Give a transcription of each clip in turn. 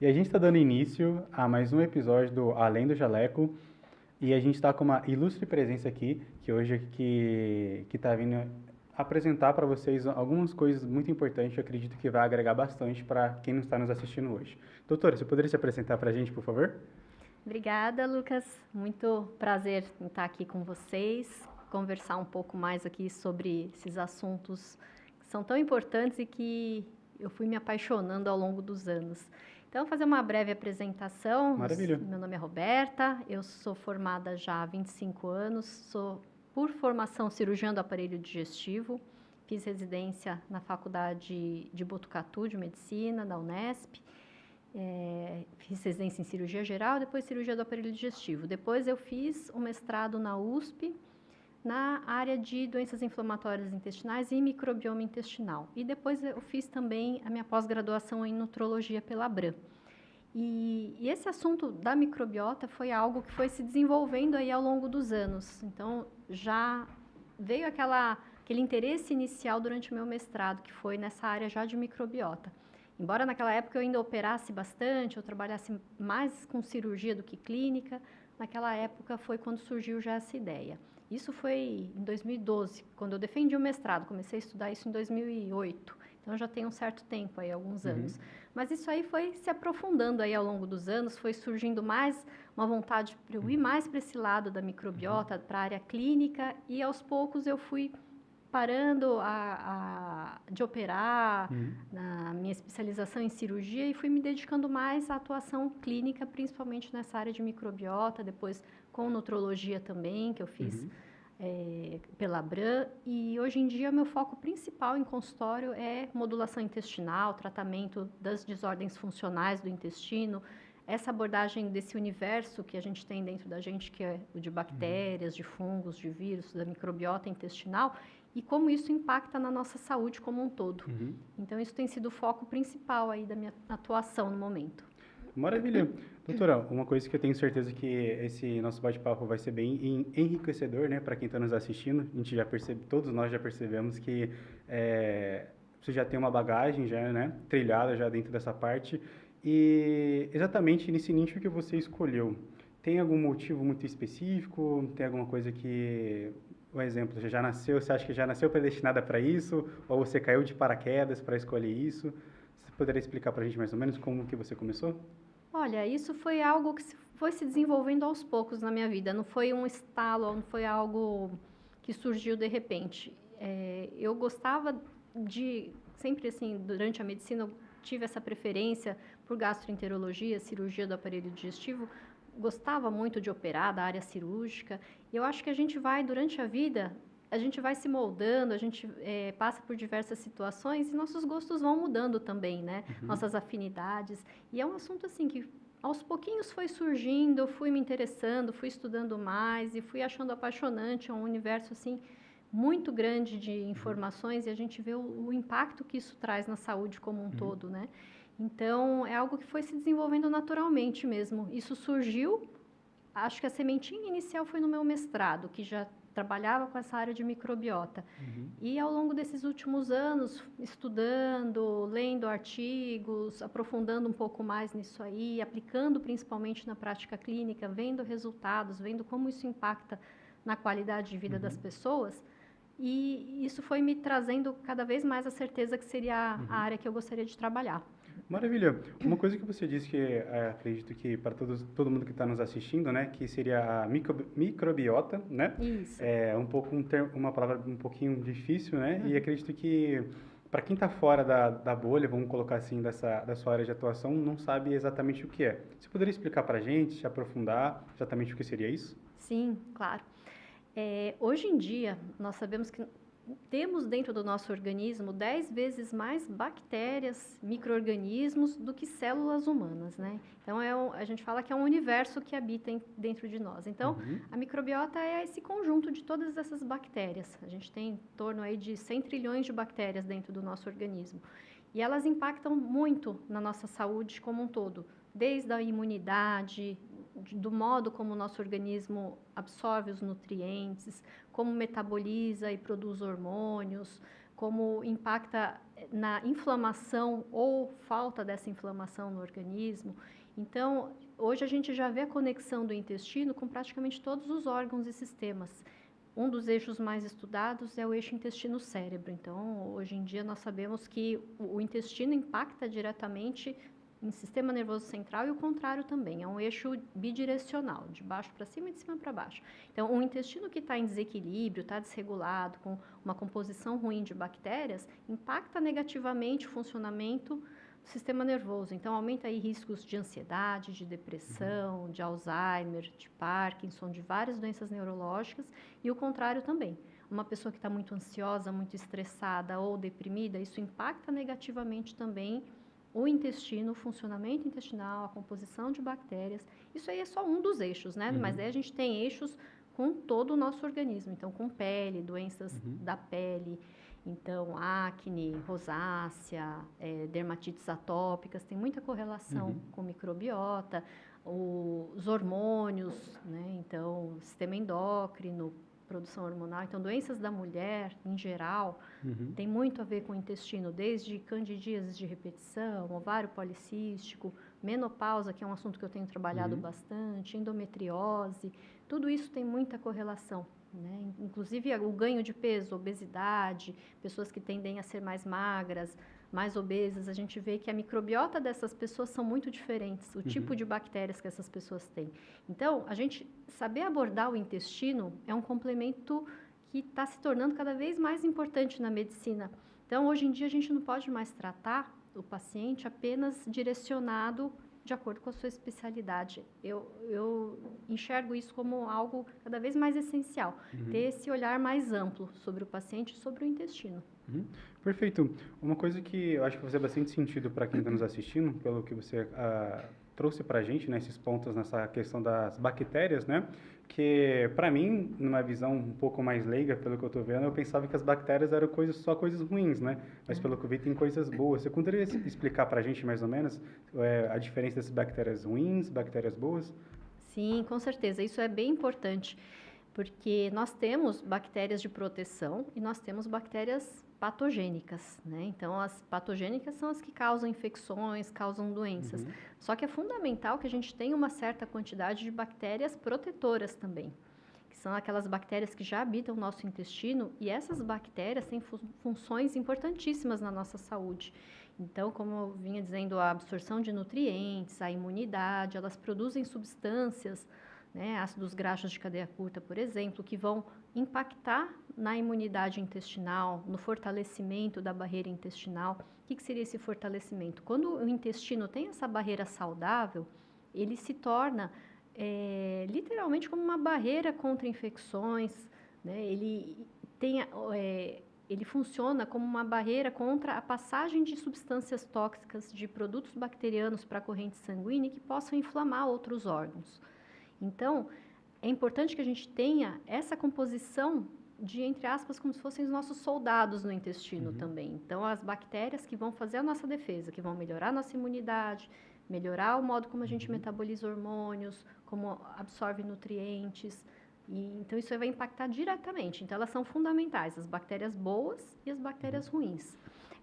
E a gente está dando início a mais um episódio do Além do Jaleco. E a gente está com uma ilustre presença aqui, que hoje que está vindo apresentar para vocês algumas coisas muito importantes, eu acredito que vai agregar bastante para quem não está nos assistindo hoje. Doutora, você poderia se apresentar para a gente, por favor? Obrigada, Lucas. Muito prazer em estar aqui com vocês, conversar um pouco mais aqui sobre esses assuntos que são tão importantes e que eu fui me apaixonando ao longo dos anos. Então, fazer uma breve apresentação. Maravilha. Meu nome é Roberta, eu sou formada já há 25 anos, sou, por formação, cirurgiã do aparelho digestivo, fiz residência na Faculdade de Botucatu de Medicina, da Unesp. Fiz residência em cirurgia geral, depois cirurgia do aparelho digestivo. Depois eu fiz um mestrado na USP, na área de doenças inflamatórias intestinais e microbioma intestinal. E depois eu fiz também a minha pós-graduação em nutrologia pela Abram. E esse assunto da microbiota foi algo que foi se desenvolvendo aí ao longo dos anos. Então, já veio aquele interesse inicial durante o meu mestrado, que foi nessa área já de microbiota. Embora naquela época eu ainda operasse bastante, eu trabalhasse mais com cirurgia do que clínica, naquela época foi quando surgiu já essa ideia. Isso foi em 2012, quando eu defendi o mestrado, comecei a estudar isso em 2008, então já tem um certo tempo aí, alguns anos. Mas isso aí foi se aprofundando aí ao longo dos anos, foi surgindo mais uma vontade para eu ir mais para esse lado da microbiota, para a área clínica, e aos poucos eu fui parando de operar na minha especialização em cirurgia e fui me dedicando mais à atuação clínica, principalmente nessa área de microbiota, depois com nutrologia também, que eu fiz pela Abram. E hoje em dia, meu foco principal em consultório é modulação intestinal, tratamento das desordens funcionais do intestino, essa abordagem desse universo que a gente tem dentro da gente, que é o de bactérias, de fungos, de vírus, da microbiota intestinal, e como isso impacta na nossa saúde como um todo. Então, isso tem sido o foco principal aí da minha atuação no momento. Maravilha. Doutora, uma coisa que eu tenho certeza que esse nosso bate-papo vai ser bem enriquecedor, né, para quem está nos assistindo. A gente já percebe, todos nós já percebemos que você já tem uma bagagem já, né, trilhada já dentro dessa parte. E exatamente nesse nicho que você escolheu, tem algum motivo muito específico? Tem alguma coisa que, um exemplo, você já nasceu, você acha que já nasceu predestinada para isso? Ou você caiu de paraquedas para escolher isso? Você poderia explicar para a gente mais ou menos como que você começou? Olha, isso foi algo que foi se desenvolvendo aos poucos na minha vida. Não foi um estalo, não foi algo que surgiu de repente. Eu gostava sempre assim, durante a medicina, eu tive essa preferência por gastroenterologia, cirurgia do aparelho digestivo. Gostava muito de operar da área cirúrgica. E eu acho que a gente vai, durante a vida, a gente vai se moldando, a gente passa por diversas situações e nossos gostos vão mudando também, né? Nossas afinidades. E é um assunto assim que aos pouquinhos foi surgindo, eu fui me interessando, fui estudando mais e fui achando apaixonante, é um universo assim muito grande de informações e a gente vê o impacto que isso traz na saúde como um todo, né? Então, é algo que foi se desenvolvendo naturalmente mesmo. Isso surgiu, acho que a sementinha inicial foi no meu mestrado, que já trabalhava com essa área de microbiota. E ao longo desses últimos anos, estudando, lendo artigos, aprofundando um pouco mais nisso aí, aplicando principalmente na prática clínica, vendo resultados, vendo como isso impacta na qualidade de vida das pessoas. E isso foi me trazendo cada vez mais a certeza que seria a área que eu gostaria de trabalhar. Maravilha. Uma coisa que você disse que acredito que para todo mundo que está nos assistindo, né, que seria a microbiota, né? Isso. É um pouco uma palavra um pouquinho difícil, né? E acredito que para quem está fora da bolha, vamos colocar assim, da sua área de atuação, não sabe exatamente o que é. Você poderia explicar para a gente, se aprofundar exatamente o que seria isso? Sim, claro. Hoje em dia, nós sabemos que temos dentro do nosso organismo 10 vezes mais bactérias, micro-organismos do que células humanas, né? Então, a gente fala que é um universo que habita dentro de nós. Então, a microbiota é esse conjunto de todas essas bactérias. A gente tem em torno aí de 100 trilhões de bactérias dentro do nosso organismo. E elas impactam muito na nossa saúde como um todo, desde a imunidade, do modo como o nosso organismo absorve os nutrientes, como metaboliza e produz hormônios, como impacta na inflamação ou falta dessa inflamação no organismo. Então, hoje a gente já vê a conexão do intestino com praticamente todos os órgãos e sistemas. Um dos eixos mais estudados é o eixo intestino-cérebro. Então, hoje em dia nós sabemos que o intestino impacta diretamente em sistema nervoso central e o contrário também. É um eixo bidirecional, de baixo para cima e de cima para baixo. Então, um intestino que está em desequilíbrio, está desregulado, com uma composição ruim de bactérias, impacta negativamente o funcionamento do sistema nervoso. Então, aumenta aí riscos de ansiedade, de depressão, de Alzheimer, de Parkinson, de várias doenças neurológicas, e o contrário também. Uma pessoa que está muito ansiosa, muito estressada ou deprimida, isso impacta negativamente também o intestino, o funcionamento intestinal, a composição de bactérias. Isso aí é só um dos eixos, né? Mas aí a gente tem eixos com todo o nosso organismo. Então, com pele, doenças da pele, então, acne, rosácea, dermatites atópicas, tem muita correlação com microbiota, os hormônios, né? Então, sistema endócrino, produção hormonal. Então, doenças da mulher, em geral, tem muito a ver com o intestino, desde candidíase de repetição, ovário policístico, menopausa, que é um assunto que eu tenho trabalhado bastante, endometriose, tudo isso tem muita correlação, né? Inclusive o ganho de peso, obesidade, pessoas que tendem a ser mais magras, mais obesas, a gente vê que a microbiota dessas pessoas são muito diferentes, o tipo de bactérias que essas pessoas têm. Então, a gente saber abordar o intestino é um complemento que está se tornando cada vez mais importante na medicina. Então, hoje em dia, a gente não pode mais tratar o paciente apenas direcionado de acordo com a sua especialidade. Eu enxergo isso como algo cada vez mais essencial, ter esse olhar mais amplo sobre o paciente e sobre o intestino. Perfeito. Uma coisa que eu acho que vai fazer bastante sentido para quem está nos assistindo, pelo que você trouxe para a gente, né, esses pontos nessa questão das bactérias, né? Que, para mim, numa visão um pouco mais leiga, pelo que eu estou vendo, eu pensava que as bactérias eram só coisas ruins, né? Mas, pelo que eu vi, tem coisas boas. Você poderia explicar para a gente, mais ou menos, a diferença das bactérias ruins, bactérias boas? Sim, com certeza. Isso é bem importante, porque nós temos bactérias de proteção e nós temos bactérias patogênicas, né? Então, as patogênicas são as que causam infecções, causam doenças. Só que é fundamental que a gente tenha uma certa quantidade de bactérias protetoras também, que são aquelas bactérias que já habitam o nosso intestino, e essas bactérias têm funções importantíssimas na nossa saúde. Então, como eu vinha dizendo, a absorção de nutrientes, a imunidade, elas produzem substâncias, né, ácidos graxos de cadeia curta, por exemplo, que vão impactar na imunidade intestinal, no fortalecimento da barreira intestinal. O que seria esse fortalecimento? Quando o intestino tem essa barreira saudável, ele se torna literalmente como uma barreira contra infecções, né? Ele funciona como uma barreira contra a passagem de substâncias tóxicas, de produtos bacterianos para a corrente sanguínea que possam inflamar outros órgãos. Então, é importante que a gente tenha essa composição de, entre aspas, como se fossem os nossos soldados no intestino também. Então, as bactérias que vão fazer a nossa defesa, que vão melhorar a nossa imunidade, melhorar o modo como a gente metaboliza hormônios, como absorve nutrientes. Então, isso vai impactar diretamente. Então, elas são fundamentais, as bactérias boas e as bactérias ruins.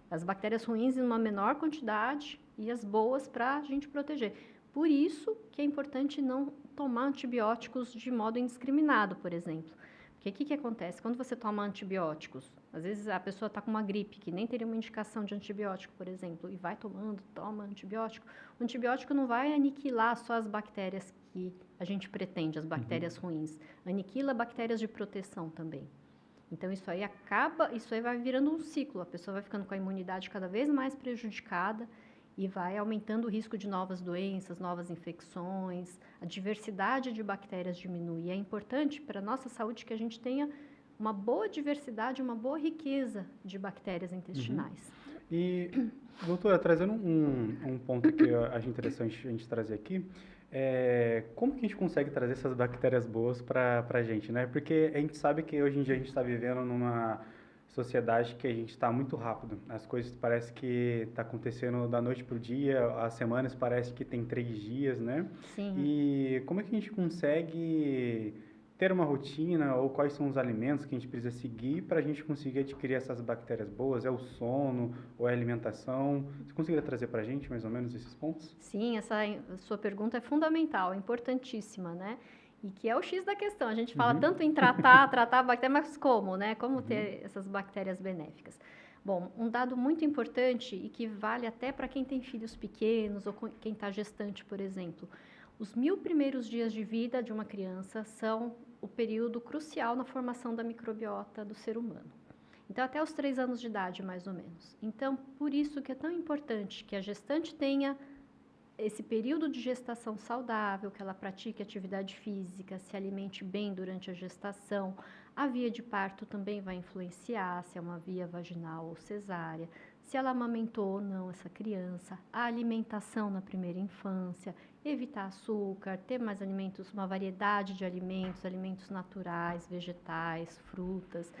As bactérias ruins em uma menor quantidade e as boas para a gente proteger. Por isso que é importante não tomar antibióticos de modo indiscriminado, por exemplo. Porque o que acontece? Quando você toma antibióticos, às vezes a pessoa está com uma gripe, que nem teria uma indicação de antibiótico, por exemplo, e vai tomando, toma antibiótico. O antibiótico não vai aniquilar só as bactérias que a gente pretende, as bactérias ruins. Aniquila bactérias de proteção também. Então, isso aí vai virando um ciclo. A pessoa vai ficando com a imunidade cada vez mais prejudicada, e vai aumentando o risco de novas doenças, novas infecções, a diversidade de bactérias diminui. E é importante para a nossa saúde que a gente tenha uma boa diversidade, uma boa riqueza de bactérias intestinais. E, doutora, trazendo um ponto que eu acho interessante a gente trazer aqui, como que a gente consegue trazer essas bactérias boas para a gente, né? Porque a gente sabe que hoje em dia a gente está vivendo numa sociedade que a gente está muito rápido. As coisas parece que está acontecendo da noite para o dia, as semanas parece que tem 3 dias, né? Sim. E como é que a gente consegue ter uma rotina ou quais são os alimentos que a gente precisa seguir para a gente conseguir adquirir essas bactérias boas? É o sono ou é a alimentação? Você conseguiria trazer para a gente mais ou menos esses pontos? Sim, essa sua pergunta é fundamental, é importantíssima, né? E que é o X da questão. A gente fala Uhum, tanto em tratar a bactéria, mas como, né? Como uhum, ter essas bactérias benéficas? Bom, um dado muito importante e que vale até para quem tem filhos pequenos ou quem está gestante, por exemplo. Os 1000 primeiros dias de vida de uma criança são o período crucial na formação da microbiota do ser humano. Então, até os 3 anos de idade, mais ou menos. Então, por isso que é tão importante que a gestante tenha esse período de gestação saudável, que ela pratique atividade física, se alimente bem durante a gestação. A via de parto também vai influenciar, se é uma via vaginal ou cesárea, se ela amamentou ou não essa criança, a alimentação na primeira infância, evitar açúcar, ter mais alimentos, uma variedade de alimentos, alimentos naturais, vegetais, frutas,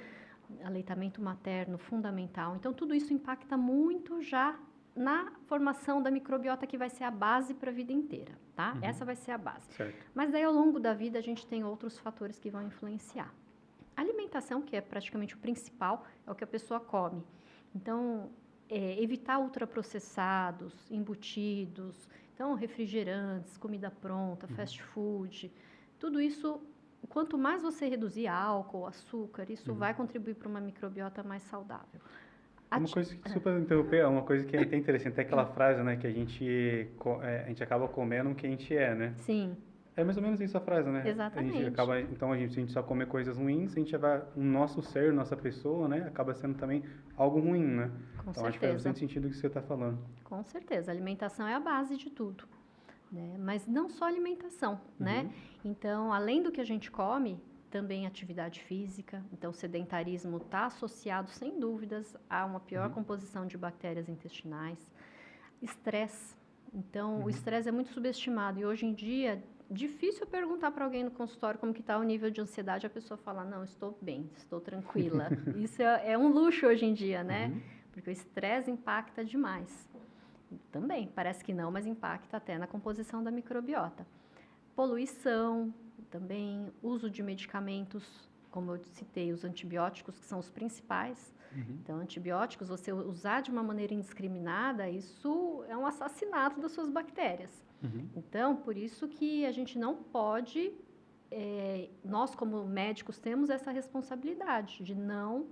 aleitamento materno fundamental. Então, tudo isso impacta muito já na formação da microbiota, que vai ser a base para a vida inteira, tá? Essa vai ser a base. certo. Mas daí, ao longo da vida, a gente tem outros fatores que vão influenciar. A alimentação, que é praticamente o principal, é o que a pessoa come. Então, evitar ultraprocessados, embutidos, então, refrigerantes, comida pronta, fast food, tudo isso, quanto mais você reduzir álcool, açúcar, isso vai contribuir para uma microbiota mais saudável. Uma coisa que, super interromper, é uma coisa que é até interessante, é aquela frase, né, que a gente acaba comendo o que a gente é, né? Sim, É mais ou menos isso a frase, né? A gente exatamente. acaba, então, se a gente só comer coisas ruins, a gente vai, o nosso ser, nossa pessoa, né, acaba sendo também algo ruim, né? Com Então, acho que faz certeza. bastante sentido o que você está falando. Com certeza. A alimentação é a base de tudo, né? Mas não só alimentação, né? Então, além do que a gente come, também atividade física. Então, o sedentarismo está associado, sem dúvidas, a uma pior composição de bactérias intestinais. Estresse. Então, o estresse é muito subestimado e hoje em dia difícil perguntar para alguém no consultório como que está o nível de ansiedade, a pessoa fala, não, estou bem, estou tranquila. Isso é um luxo hoje em dia, né? Porque o estresse impacta demais. Também, parece que não, mas impacta até na composição da microbiota. Poluição, também uso de medicamentos, como eu citei, os antibióticos, que são os principais. Então, antibióticos, você usar de uma maneira indiscriminada, isso é um assassinato das suas bactérias. Então, por isso que a gente não pode, nós como médicos temos essa responsabilidade de não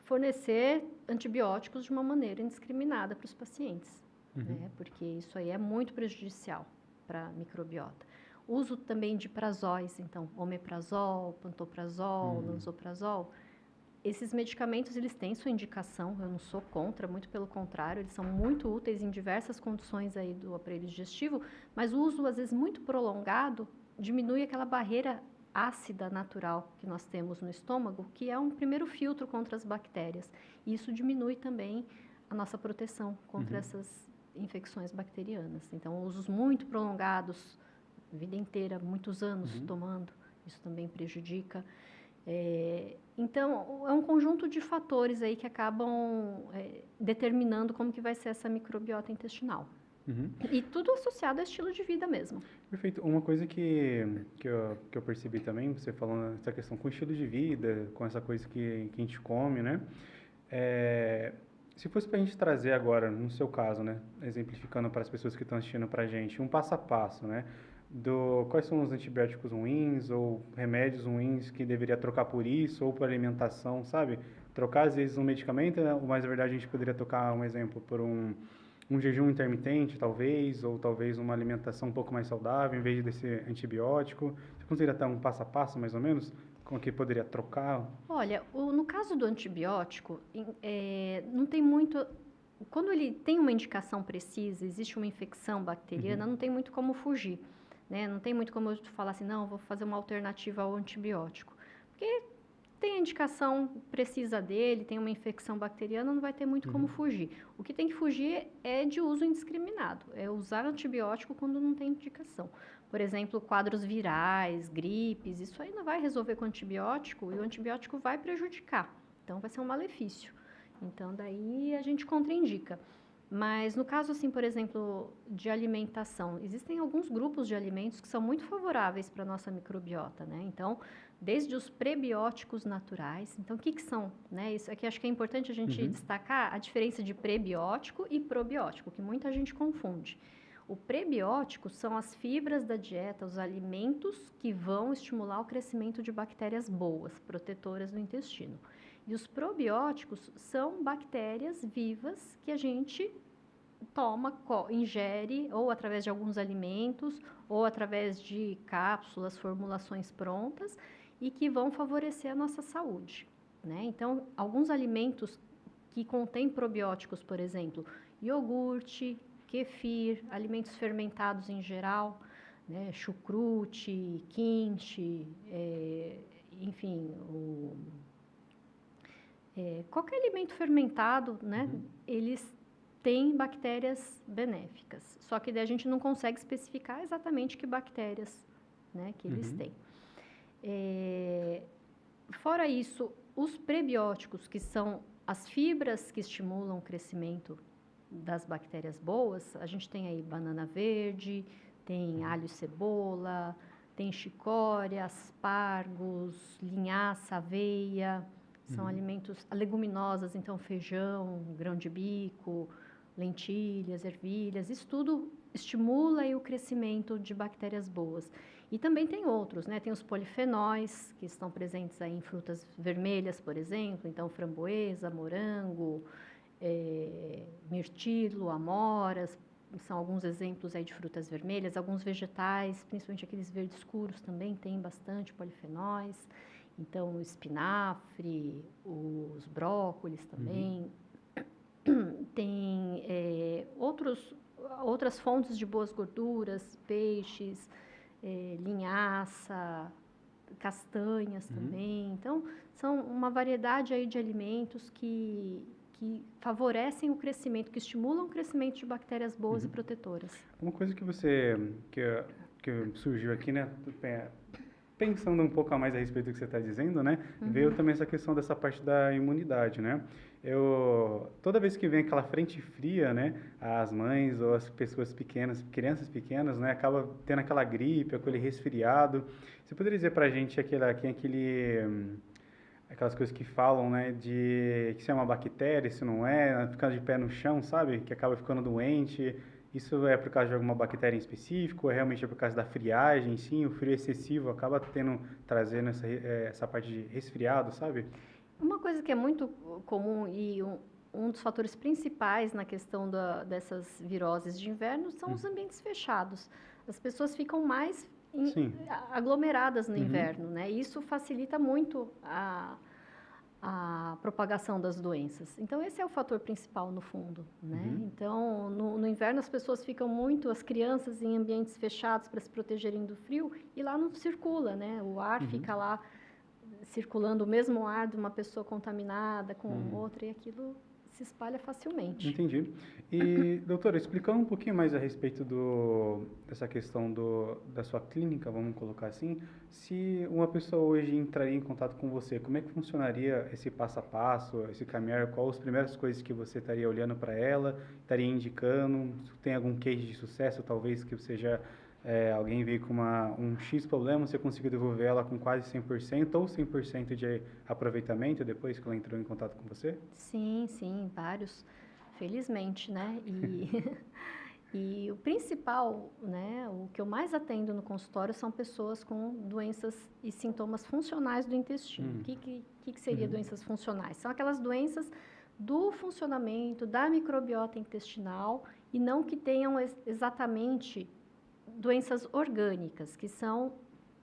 fornecer antibióticos de uma maneira indiscriminada para os pacientes, né? Porque isso aí é muito prejudicial para a microbiota. Uso também de prazóis, então, omeprazol, pantoprazol, lansoprazol. Esses medicamentos, eles têm sua indicação, eu não sou contra, muito pelo contrário, eles são muito úteis em diversas condições aí do aparelho digestivo, mas o uso, às vezes, muito prolongado, diminui aquela barreira ácida natural que nós temos no estômago, que é um primeiro filtro contra as bactérias. E isso diminui também a nossa proteção contra essas infecções bacterianas. Então, usos muito prolongados, a vida inteira, muitos anos tomando, isso também prejudica. Então, é um conjunto de fatores aí que acabam determinando como que vai ser essa microbiota intestinal. E tudo associado ao estilo de vida mesmo. Perfeito. Uma coisa que eu percebi também, você falando essa questão com estilo de vida, com essa coisa que a gente come, né? Se fosse para a gente trazer agora, no seu caso, né? Exemplificando para as pessoas que estão assistindo para a gente, um passo a passo, né? Quais são os antibióticos ruins ou remédios ruins que deveria trocar por isso ou por alimentação, sabe? Trocar às vezes um medicamento, né? Mas na verdade a gente poderia trocar um exemplo por um jejum intermitente, talvez, ou talvez uma alimentação um pouco mais saudável em vez desse antibiótico. Você conseguiria dar um passo a passo, mais ou menos, com o que poderia trocar? Olha, no caso do antibiótico, não tem muito... Quando ele tem uma indicação precisa, existe uma infecção bacteriana, não tem muito como fugir, né? Não tem muito como eu falar assim, não, vou fazer uma alternativa ao antibiótico. Porque tem a indicação precisa dele, tem uma infecção bacteriana, não vai ter muito como fugir. O que tem que fugir é de uso indiscriminado, é usar antibiótico quando não tem indicação. Por exemplo, quadros virais, gripes, isso aí não vai resolver com antibiótico e o antibiótico vai prejudicar. Então, vai ser um malefício. Então, daí a gente contraindica. Mas no caso, assim, por exemplo, de alimentação, existem alguns grupos de alimentos que são muito favoráveis para a nossa microbiota, né? Então, desde os prebióticos naturais. Então, o que que são, né? Isso aqui acho que é importante a gente destacar a diferença de prebiótico e probiótico, que muita gente confunde. O prebiótico são as fibras da dieta, os alimentos que vão estimular o crescimento de bactérias boas, protetoras do intestino. E os probióticos são bactérias vivas que a gente toma, ingere, ou através de alguns alimentos, ou através de cápsulas, formulações prontas, e que vão favorecer a nossa saúde, né? Então, alguns alimentos que contêm probióticos, por exemplo, iogurte, kefir, alimentos fermentados em geral, né? Chucrute, quinte, enfim, qualquer alimento fermentado, né? Eles têm bactérias benéficas. Só que daí a gente não consegue especificar exatamente que bactérias, né, que eles têm. Fora isso, os prebióticos, que são as fibras que estimulam o crescimento das bactérias boas, a gente tem aí banana verde, tem alho e cebola, tem chicória, aspargos, linhaça, aveia, são alimentos leguminosas, então feijão, grão de bico, lentilhas, ervilhas, isso tudo estimula aí o crescimento de bactérias boas. E também tem outros, né? Tem os polifenóis, que estão presentes aí em frutas vermelhas, por exemplo, então framboesa, morango, mirtilo, amoras, são alguns exemplos aí de frutas vermelhas, alguns vegetais, principalmente aqueles verdes escuros também tem bastante polifenóis, então o espinafre, os brócolis também, tem outras fontes de boas gorduras, peixes, linhaça, castanhas também. Então, são uma variedade aí de alimentos que favorecem o crescimento, que estimulam o crescimento de bactérias boas e protetoras. Uma coisa que surgiu aqui, né? Pensando um pouco a mais a respeito do que você está dizendo, né? Veio também essa questão dessa parte da imunidade, né? Toda vez que vem aquela frente fria, né? As mães ou as pessoas pequenas, crianças pequenas, né? Acaba tendo aquela gripe, aquele resfriado. Você poderia dizer pra gente aquelas coisas que falam, né? De que se é uma bactéria, se não é, ficar de pé no chão, sabe? Que acaba ficando doente. Isso é por causa de alguma bactéria em específico, ou realmente é por causa da friagem, sim, o frio excessivo acaba trazendo essa parte de resfriado, sabe? Uma coisa que é muito comum e um dos fatores principais na questão dessas viroses de inverno são os ambientes fechados. As pessoas ficam mais aglomeradas no inverno, né? E isso facilita muito a propagação das doenças. Então, esse é o fator principal, no fundo, né? Então, no inverno, as pessoas ficam as crianças em ambientes fechados para se protegerem do frio, e lá não circula, né? O ar fica lá circulando o mesmo ar de uma pessoa contaminada com outra, e aquilo se espalha facilmente. Entendi. E, doutora, explicando um pouquinho mais a respeito dessa questão da sua clínica, vamos colocar assim, se uma pessoa hoje entraria em contato com você, como é que funcionaria esse passo a passo, esse caminhar, quais as primeiras coisas que você estaria olhando para ela, estaria indicando, se tem algum case de sucesso, talvez, que você já... alguém veio com um X problema, você conseguiu devolver ela com quase 100% ou 100% de aproveitamento depois que ela entrou em contato com você? Sim, sim, vários, felizmente, né? E o principal, né, o que eu mais atendo no consultório são pessoas com doenças e sintomas funcionais do intestino. O que seria doenças funcionais? São aquelas doenças do funcionamento da microbiota intestinal e não que tenham exatamente doenças orgânicas, que são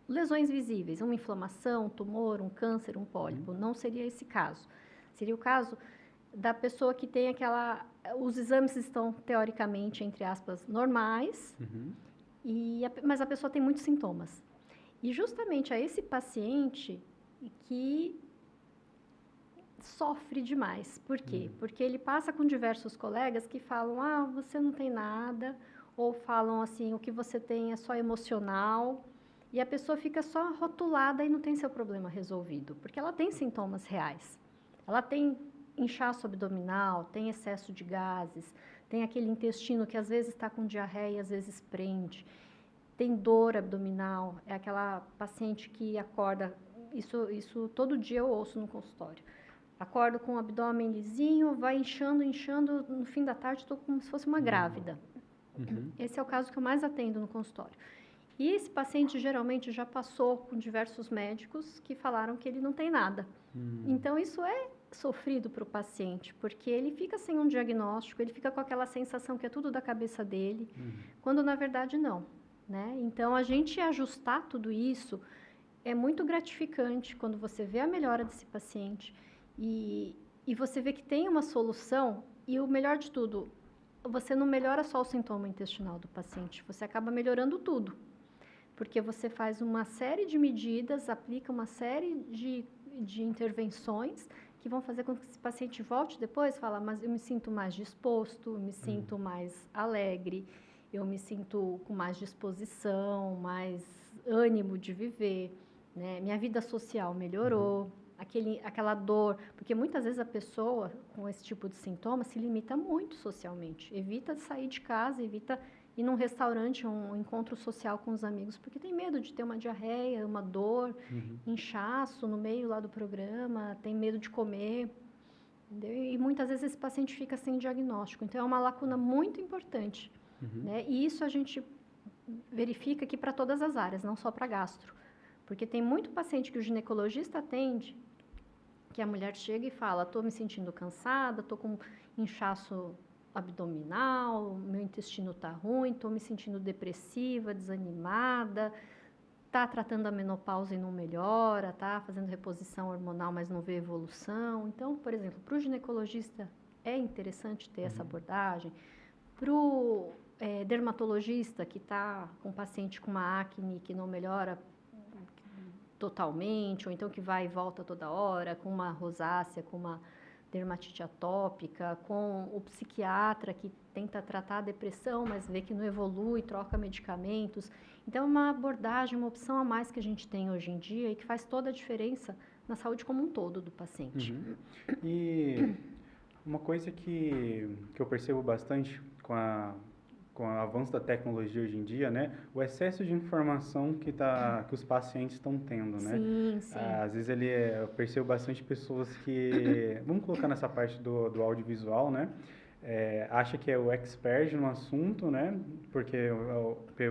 lesões visíveis, uma inflamação, um tumor, um câncer, um pólipo. Não seria esse caso. Seria o caso da pessoa que tem os exames estão, teoricamente, entre aspas, normais, mas a pessoa tem muitos sintomas. E justamente a esse paciente que sofre demais. Por quê? Porque ele passa com diversos colegas que falam, você não tem nada, ou falam assim, o que você tem é só emocional, e a pessoa fica só rotulada e não tem seu problema resolvido, porque ela tem sintomas reais. Ela tem inchaço abdominal, tem excesso de gases, tem aquele intestino que às vezes está com diarreia, às vezes prende, tem dor abdominal, é aquela paciente que acorda, isso todo dia eu ouço no consultório. Acordo com o abdômen lisinho, vai inchando, no fim da tarde estou como se fosse uma grávida. Esse é o caso que eu mais atendo no consultório. E esse paciente geralmente já passou com diversos médicos que falaram que ele não tem nada. Então isso é sofrido para o paciente, porque ele fica sem um diagnóstico, ele fica com aquela sensação que é tudo da cabeça dele, quando na verdade não, né? Então a gente ajustar tudo isso é muito gratificante quando você vê a melhora desse paciente e você vê que tem uma solução e o melhor de tudo, você não melhora só o sintoma intestinal do paciente, você acaba melhorando tudo. Porque você faz uma série de medidas, aplica uma série de intervenções que vão fazer com que esse paciente volte depois e fale, mas eu me sinto mais disposto, eu me sinto mais alegre, eu me sinto com mais disposição, mais ânimo de viver, né? Minha vida social melhorou, aquela dor, porque muitas vezes a pessoa com esse tipo de sintoma se limita muito socialmente, evita sair de casa, evita ir num restaurante, um encontro social com os amigos, porque tem medo de ter uma diarreia, uma dor, inchaço no meio lá do programa, tem medo de comer, entendeu? E muitas vezes esse paciente fica sem diagnóstico, então é uma lacuna muito importante, né? E isso a gente verifica aqui para todas as áreas, não só para gastro, porque tem muito paciente que o ginecologista atende, que a mulher chega e fala, estou me sentindo cansada, estou com inchaço abdominal, meu intestino está ruim, estou me sentindo depressiva, desanimada, está tratando a menopausa e não melhora, está fazendo reposição hormonal, mas não vê evolução. Então, por exemplo, para o ginecologista é interessante ter essa abordagem. Para o dermatologista que está com um paciente com uma acne que não melhora totalmente, ou então que vai e volta toda hora, com uma rosácea, com uma dermatite atópica, com o psiquiatra que tenta tratar a depressão, mas vê que não evolui, troca medicamentos. Então, é uma abordagem, uma opção a mais que a gente tem hoje em dia e que faz toda a diferença na saúde como um todo do paciente. E uma coisa que eu percebo bastante com o avanço da tecnologia hoje em dia, né? O excesso de informação que os pacientes estão tendo, né? Sim, sim. Às vezes eu percebo bastante pessoas que, vamos colocar nessa parte do audiovisual, né? Acha que é o expert no assunto, né? Porque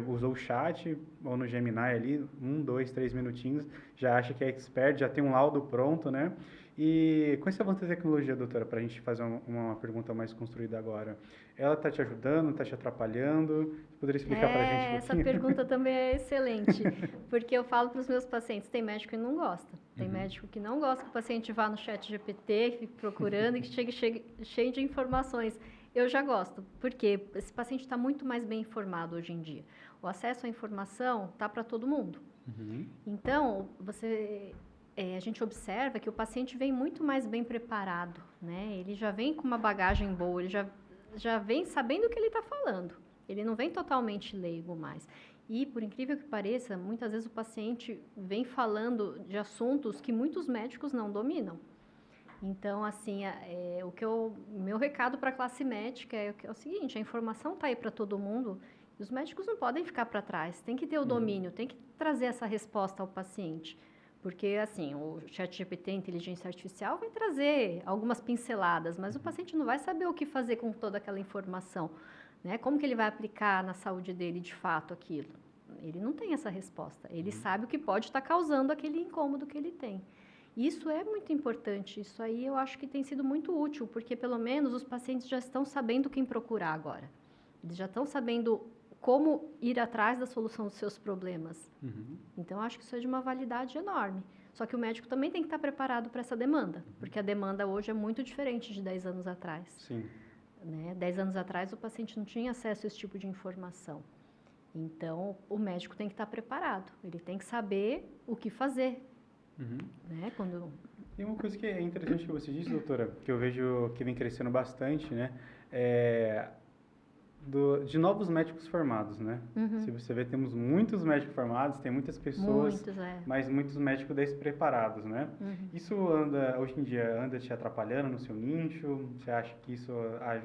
usou o chat ou no Gemini ali, 1, 2, 3 minutinhos, já acha que é expert, já tem um laudo pronto, né? E com esse avanço da tecnologia, doutora, para a gente fazer uma pergunta mais construída agora, ela está te ajudando, está te atrapalhando? Você poderia explicar para a gente um pouquinho? Essa pergunta também é excelente, porque eu falo para os meus pacientes, tem médico que não gosta, tem médico que não gosta que o paciente vá no chat GPT, que fique procurando e que chegue cheio de informações. Eu já gosto, porque esse paciente está muito mais bem informado hoje em dia. O acesso à informação está para todo mundo. Então, a gente observa que o paciente vem muito mais bem preparado, né? Ele já vem com uma bagagem boa, ele já vem sabendo o que ele está falando. Ele não vem totalmente leigo mais. E, por incrível que pareça, muitas vezes o paciente vem falando de assuntos que muitos médicos não dominam. Então, assim, meu recado para a classe médica é o seguinte, a informação está aí para todo mundo e os médicos não podem ficar para trás, tem que ter o domínio, tem que trazer essa resposta ao paciente. Porque, assim, o ChatGPT, inteligência artificial, vai trazer algumas pinceladas, mas o paciente não vai saber o que fazer com toda aquela informação, né? Como que ele vai aplicar na saúde dele, de fato, aquilo? Ele não tem essa resposta. Ele sabe o que pode estar causando aquele incômodo que ele tem. Isso é muito importante. Isso aí eu acho que tem sido muito útil, porque, pelo menos, os pacientes já estão sabendo quem procurar agora. Eles já estão sabendo como ir atrás da solução dos seus problemas. Então, acho que isso é de uma validade enorme. Só que o médico também tem que estar preparado para essa demanda, porque a demanda hoje é muito diferente de 10 anos atrás. Sim. Né? 10 anos atrás, o paciente não tinha acesso a esse tipo de informação. Então, o médico tem que estar preparado. Ele tem que saber o que fazer. Né? E uma coisa que é interessante que você disse, doutora, que eu vejo que vem crescendo bastante, né? de novos médicos formados, né? Uhum. Se você ver, temos muitos médicos formados, tem muitas pessoas, Muitos, é. mas muitos médicos despreparados, né? Uhum. Isso hoje em dia, anda te atrapalhando no seu nicho? Você acha que isso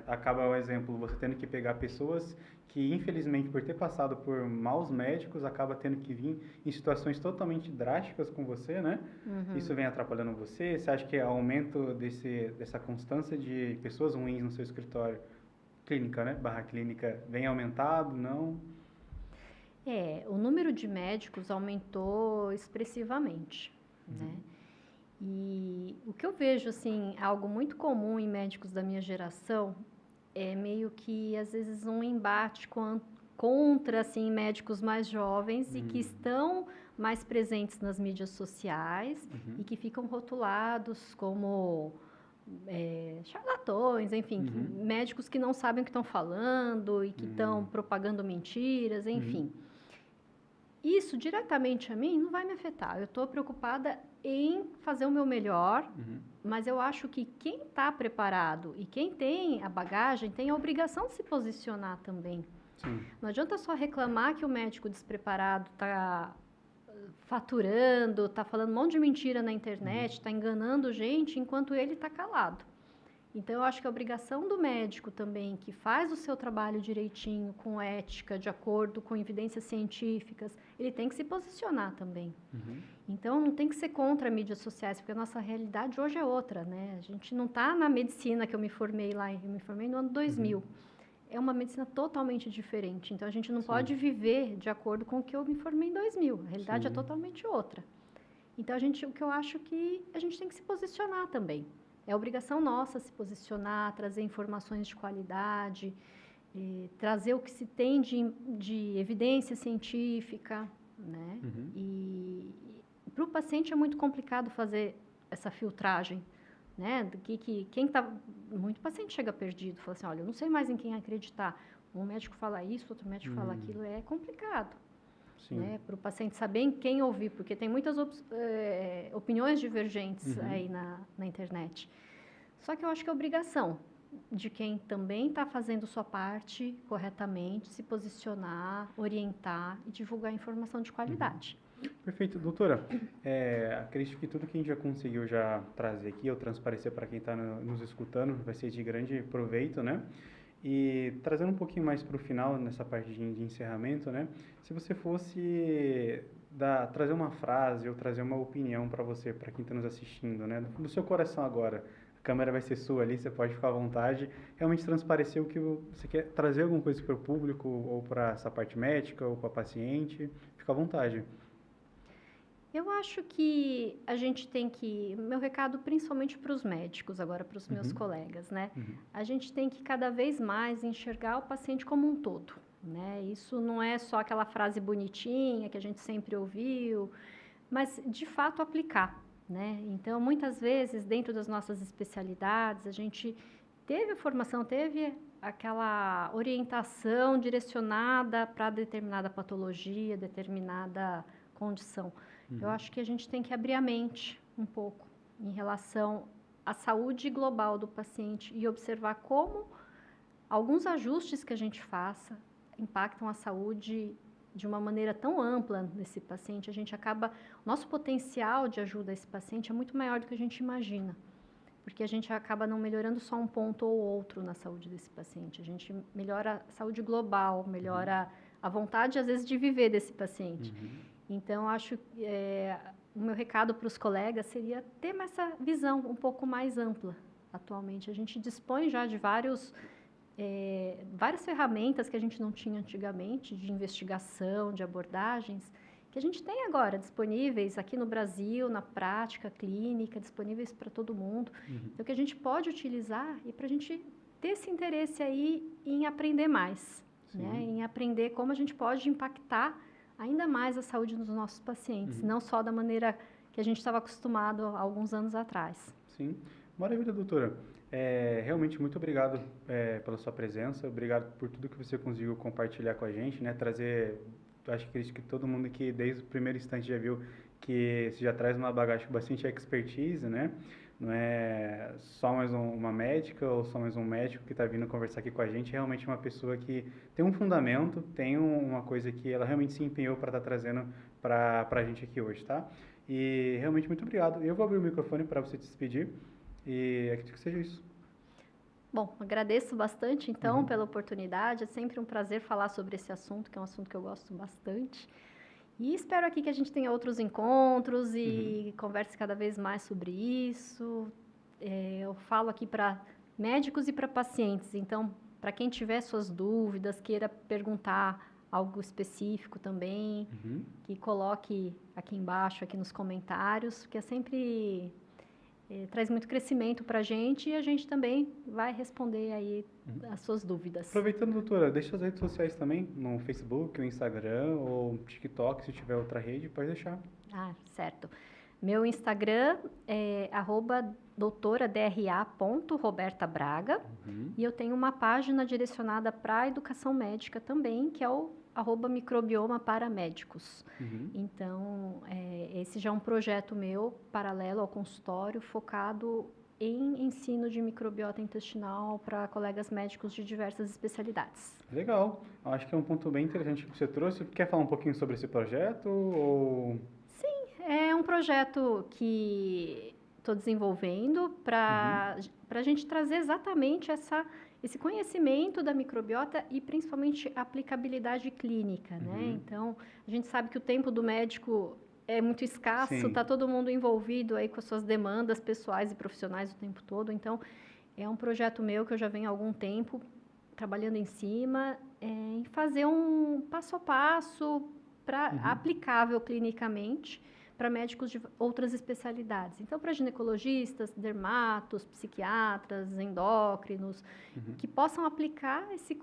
acaba, um exemplo, você tendo que pegar pessoas que, infelizmente, por ter passado por maus médicos, acaba tendo que vir em situações totalmente drásticas com você, né? Uhum. Isso vem atrapalhando você? Você acha que o aumento dessa constância de pessoas ruins no seu escritório, clínica, né? Barra clínica, vem aumentado, não? O número de médicos aumentou expressivamente, né? E o que eu vejo, assim, algo muito comum em médicos da minha geração é meio que, às vezes, um embate contra, assim, médicos mais jovens e que estão mais presentes nas mídias sociais e que ficam rotulados como charlatões, enfim, médicos que não sabem o que estão falando e que estão propagando mentiras, enfim. Isso diretamente a mim não vai me afetar. Eu estou preocupada em fazer o meu melhor, mas eu acho que quem está preparado e quem tem a bagagem tem a obrigação de se posicionar também. Sim. Não adianta só reclamar que o médico despreparado está faturando, está falando um monte de mentira na internet, está enganando gente, enquanto ele está calado. Então, eu acho que a obrigação do médico também, que faz o seu trabalho direitinho, com ética, de acordo com evidências científicas, ele tem que se posicionar também. Então, não tem que ser contra mídias sociais, porque a nossa realidade hoje é outra, né? A gente não está na medicina que eu me formei lá, eu me formei no ano 2000. É uma medicina totalmente diferente. Então, a gente não pode viver de acordo com o que eu me formei em 2000. A realidade é totalmente outra. Então, o que eu acho que a gente tem que se posicionar também. É obrigação nossa se posicionar, trazer informações de qualidade, trazer o que se tem de evidência científica, né? E para o paciente é muito complicado fazer essa filtragem, né? Muito paciente chega perdido, fala assim, olha, eu não sei mais em quem acreditar. Um médico fala isso, outro médico fala aquilo, é complicado. Né, para o paciente saber em quem ouvir, porque tem muitas opiniões divergentes aí na internet. Só que eu acho que é obrigação de quem também está fazendo sua parte corretamente, se posicionar, orientar e divulgar informação de qualidade. Perfeito. Doutora, acredito que tudo que a gente já conseguiu já trazer aqui, ou transparecer para quem está nos escutando, vai ser de grande proveito, né? E trazendo um pouquinho mais para o final, nessa parte de encerramento, né? Se você fosse trazer uma frase ou trazer uma opinião para você, para quem está nos assistindo, né? Do seu coração agora, a câmera vai ser sua ali, você pode ficar à vontade, realmente transparecer o que você quer, trazer alguma coisa para o público, ou para essa parte médica, ou para o paciente, fica à vontade. Eu acho que a gente tem que... Meu recado principalmente para os médicos, agora para os meus colegas, né? A gente tem que cada vez mais enxergar o paciente como um todo, né? Isso não é só aquela frase bonitinha que a gente sempre ouviu, mas de fato aplicar, né? Então, muitas vezes, dentro das nossas especialidades, a gente teve a formação, teve aquela orientação direcionada para determinada patologia, determinada condição. Eu acho que a gente tem que abrir a mente um pouco em relação à saúde global do paciente e observar como alguns ajustes que a gente faça impactam a saúde de uma maneira tão ampla nesse paciente. O nosso potencial de ajuda a esse paciente é muito maior do que a gente imagina, porque a gente acaba não melhorando só um ponto ou outro na saúde desse paciente. A gente melhora a saúde global, melhora a vontade, às vezes, de viver desse paciente. Então, acho que o meu recado para os colegas seria ter essa visão um pouco mais ampla. Atualmente, a gente dispõe já de várias ferramentas que a gente não tinha antigamente, de investigação, de abordagens, que a gente tem agora disponíveis aqui no Brasil, na prática clínica, disponíveis para todo mundo. Então, que a gente pode utilizar e para a gente ter esse interesse aí em aprender mais, né? Em aprender como a gente pode impactar ainda mais a saúde dos nossos pacientes, não só da maneira que a gente estava acostumado há alguns anos atrás. Sim, maravilha, doutora. Realmente, muito obrigado pela sua presença, obrigado por tudo que você conseguiu compartilhar com a gente, né? Acho que todo mundo que desde o primeiro instante já viu que você já traz uma bagagem com bastante expertise, né? não é só mais uma médica ou só mais um médico que está vindo conversar aqui com a gente, realmente é uma pessoa que tem um fundamento, tem uma coisa que ela realmente se empenhou para estar trazendo para a gente aqui hoje, tá? E realmente muito obrigado. Eu vou abrir o microfone para você se despedir e acredito que seja isso. Bom, agradeço bastante, então, pela oportunidade. É sempre um prazer falar sobre esse assunto, que é um assunto que eu gosto bastante. E espero aqui que a gente tenha outros encontros e converse cada vez mais sobre isso. Eu falo aqui para médicos e para pacientes, então, para quem tiver suas dúvidas, queira perguntar algo específico também, que coloque aqui embaixo, aqui nos comentários, que é sempre traz muito crescimento para a gente e a gente também vai responder aí as suas dúvidas. Aproveitando, doutora, deixa as redes sociais também, no Facebook, no Instagram ou TikTok, se tiver outra rede, pode deixar. Ah, certo. Meu Instagram é @doutoradra.robertabraga e eu tenho uma página direcionada para a educação médica também, que é o @microbioma para médicos. Então, esse já é um projeto meu, paralelo ao consultório, focado em ensino de microbiota intestinal para colegas médicos de diversas especialidades. Legal. Acho que é um ponto bem interessante que você trouxe. Quer falar um pouquinho sobre esse projeto? Ou... É um projeto que estou desenvolvendo para a gente trazer exatamente esse conhecimento da microbiota e principalmente a aplicabilidade clínica, né? Então, a gente sabe que o tempo do médico é muito escasso, está todo mundo envolvido aí com as suas demandas pessoais e profissionais o tempo todo. Então, é um projeto meu que eu já venho há algum tempo trabalhando em cima, em fazer um passo a passo aplicável clinicamente para médicos de outras especialidades. Então, para ginecologistas, dermatos, psiquiatras, endócrinos, que possam aplicar esse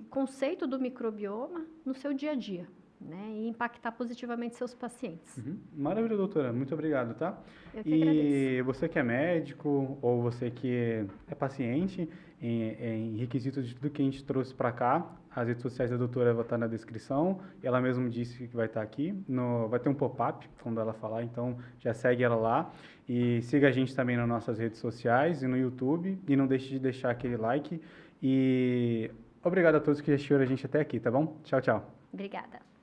conceito do microbioma no seu dia a dia, né? E impactar positivamente seus pacientes. Maravilha, doutora. Muito obrigado, tá? Eu que agradeço. E você que é médico ou você que é paciente, em requisitos de tudo que a gente trouxe para cá, as redes sociais da doutora vão estar na descrição. Ela mesma disse que vai estar aqui. Vai ter um pop-up quando ela falar, então já segue ela lá. E siga a gente também nas nossas redes sociais e no YouTube. E não deixe de deixar aquele like. E obrigado a todos que assistiram a gente até aqui, tá bom? Tchau, tchau. Obrigada.